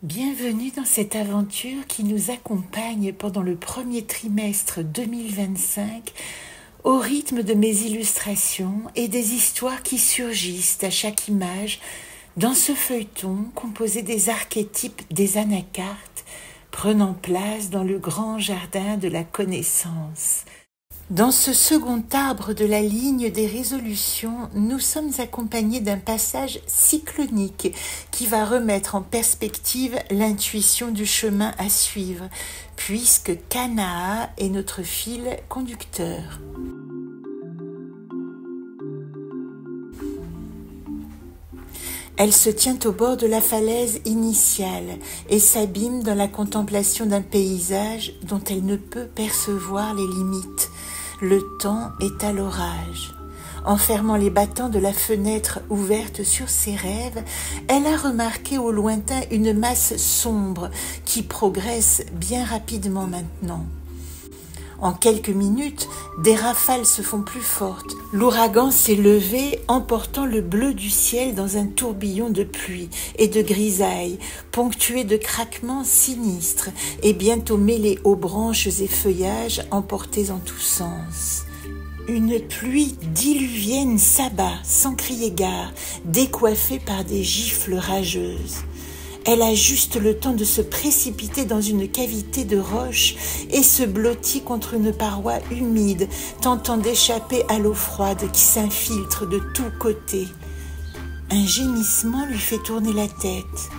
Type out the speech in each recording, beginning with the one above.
Bienvenue dans cette aventure qui nous accompagne pendant le premier trimestre 2025 au rythme de mes illustrations et des histoires qui surgissent à chaque image dans ce feuilleton composé des archétypes des anacartes prenant place dans le grand jardin de la connaissance. Dans ce second arbre de la ligne des résolutions, nous sommes accompagnés d'un passage cyclonique qui va remettre en perspective l'intuition du chemin à suivre, puisque Kanaa est notre fil conducteur. Elle se tient au bord de la falaise initiale et s'abîme dans la contemplation d'un paysage dont elle ne peut percevoir les limites. Le temps est à l'orage. En fermant les battants de la fenêtre ouverte sur ses rêves, elle a remarqué au lointain une masse sombre qui progresse bien rapidement maintenant. En quelques minutes, des rafales se font plus fortes. L'ouragan s'est levé, emportant le bleu du ciel dans un tourbillon de pluie et de grisaille, ponctué de craquements sinistres et bientôt mêlés aux branches et feuillages emportés en tous sens. Une pluie diluvienne s'abat sans crier gare, décoiffée par des gifles rageuses. Elle a juste le temps de se précipiter dans une cavité de roche et se blottit contre une paroi humide, tentant d'échapper à l'eau froide qui s'infiltre de tous côtés. Un gémissement lui fait tourner la tête.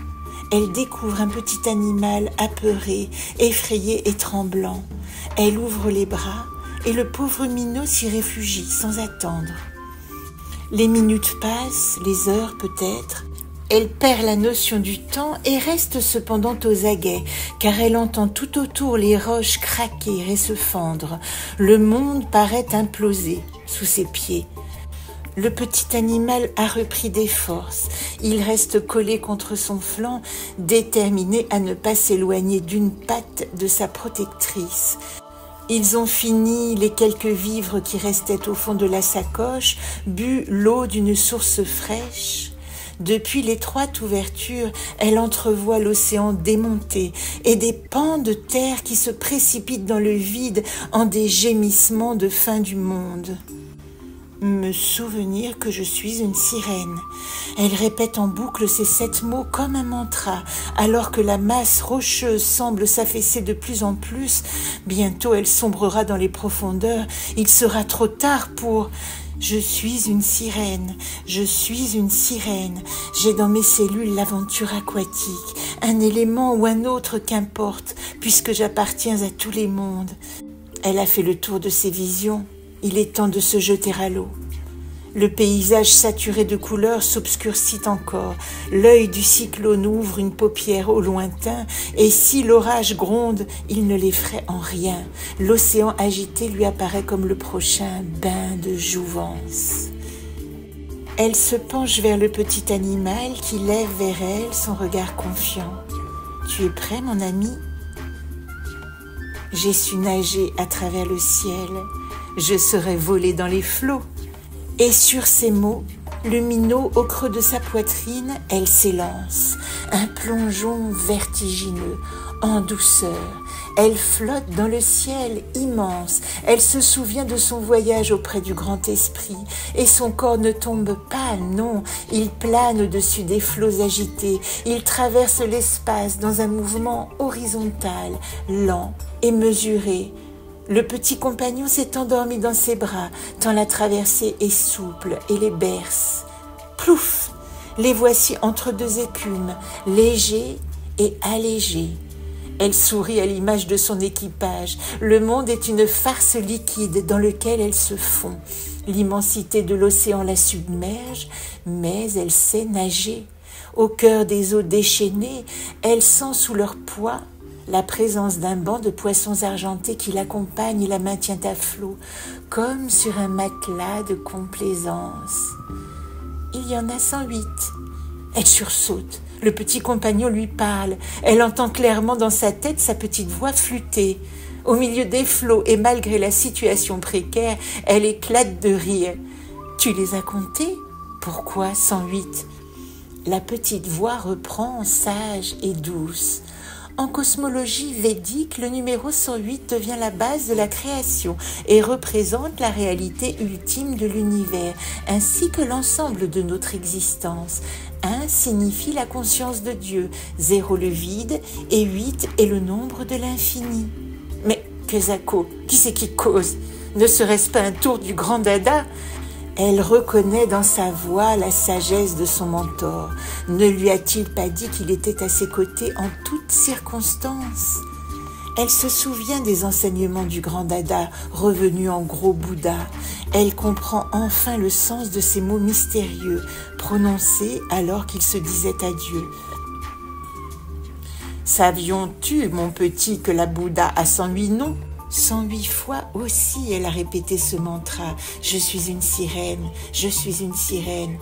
Elle découvre un petit animal apeuré, effrayé et tremblant. Elle ouvre les bras et le pauvre minot s'y réfugie sans attendre. Les minutes passent, les heures peut-être. Elle perd la notion du temps et reste cependant aux aguets, car elle entend tout autour les roches craquer et se fendre. Le monde paraît imploser sous ses pieds. Le petit animal a repris des forces. Il reste collé contre son flanc, déterminé à ne pas s'éloigner d'une patte de sa protectrice. Ils ont fini les quelques vivres qui restaient au fond de la sacoche, bu l'eau d'une source fraîche. Depuis l'étroite ouverture, elle entrevoit l'océan démonté et des pans de terre qui se précipitent dans le vide en des gémissements de fin du monde. Me souvenir que je suis une sirène. Elle répète en boucle ces 7 mots comme un mantra, alors que la masse rocheuse semble s'affaisser de plus en plus. Bientôt elle sombrera dans les profondeurs. Il sera trop tard pour... Je suis une sirène, je suis une sirène, j'ai dans mes cellules l'aventure aquatique, un élément ou un autre qu'importe, puisque j'appartiens à tous les mondes. Elle a fait le tour de ses visions, il est temps de se jeter à l'eau. Le paysage saturé de couleurs s'obscurcit encore, l'œil du cyclone ouvre une paupière au lointain, et si l'orage gronde, il ne l'effraie en rien. L'océan agité lui apparaît comme le prochain bain de jouvence. Elle se penche vers le petit animal qui lève vers elle son regard confiant. « Tu es prêt, mon ami ?» J'ai su nager à travers le ciel, je serai volé dans les flots. Et sur ces mots, le minot au creux de sa poitrine, elle s'élance. Un plongeon vertigineux, en douceur. Elle flotte dans le ciel immense. Elle se souvient de son voyage auprès du grand esprit. Et son corps ne tombe pas, non. Il plane au-dessus des flots agités. Il traverse l'espace dans un mouvement horizontal, lent et mesuré. Le petit compagnon s'est endormi dans ses bras, tant la traversée est souple et les berce. Plouf! Les voici entre 2 écumes, légers et allégés. Elle sourit à l'image de son équipage. Le monde est une farce liquide dans laquelle elle se fond. L'immensité de l'océan la submerge, mais elle sait nager. Au cœur des eaux déchaînées, elle sent sous leur poids la présence d'un banc de poissons argentés qui l'accompagne et la maintient à flot, comme sur un matelas de complaisance. Il y en a 108. Elle sursaute. Le petit compagnon lui parle. Elle entend clairement dans sa tête sa petite voix flûter. Au milieu des flots et malgré la situation précaire, elle éclate de rire. « Tu les as comptés ? Pourquoi 108 ?» La petite voix reprend, sage et douce. En cosmologie védique, le numéro 108 devient la base de la création et représente la réalité ultime de l'univers, ainsi que l'ensemble de notre existence. 1 signifie la conscience de Dieu, 0 le vide et 8 est le nombre de l'infini. Mais Kezako, qui c'est qui cause? Ne serait-ce pas un tour du grand dada? Elle reconnaît dans sa voix la sagesse de son mentor. Ne lui a-t-il pas dit qu'il était à ses côtés en toutes circonstances? Elle se souvient des enseignements du grand Dada, revenu en gros Bouddha. Elle comprend enfin le sens de ces mots mystérieux, prononcés alors qu'il se disait adieu. Savions-tu, mon petit, que la Bouddha a 108 noms? 108 fois aussi, elle a répété ce mantra. Je suis une sirène, je suis une sirène.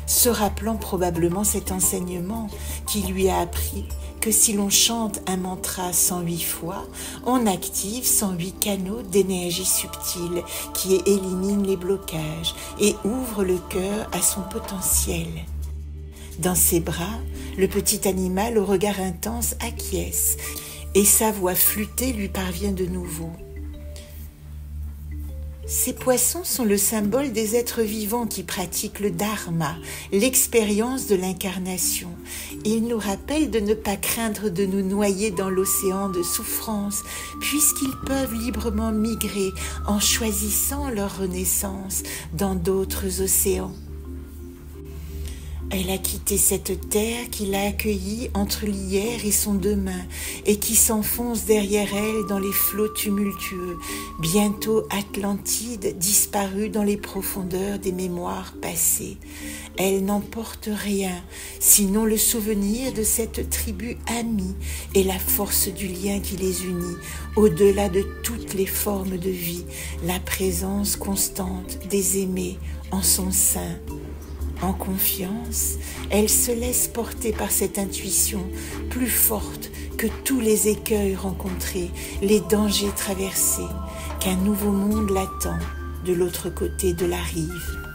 Se rappelant probablement cet enseignement qui lui a appris que si l'on chante un mantra 108 fois, on active 108 canaux d'énergie subtile qui éliminent les blocages et ouvrent le cœur à son potentiel. Dans ses bras, le petit animal au regard intense acquiesce et sa voix flûtée lui parvient de nouveau. Ces poissons sont le symbole des êtres vivants qui pratiquent le dharma, l'expérience de l'incarnation. Ils nous rappellent de ne pas craindre de nous noyer dans l'océan de souffrance, puisqu'ils peuvent librement migrer en choisissant leur renaissance dans d'autres océans. Elle a quitté cette terre qui l'a accueillie entre l'hier et son demain et qui s'enfonce derrière elle dans les flots tumultueux, bientôt Atlantide disparue dans les profondeurs des mémoires passées. Elle n'emporte rien, sinon le souvenir de cette tribu amie et la force du lien qui les unit, au-delà de toutes les formes de vie, la présence constante des aimés en son sein. En confiance, elle se laisse porter par cette intuition plus forte que tous les écueils rencontrés, les dangers traversés, qu'un nouveau monde l'attend de l'autre côté de la rive.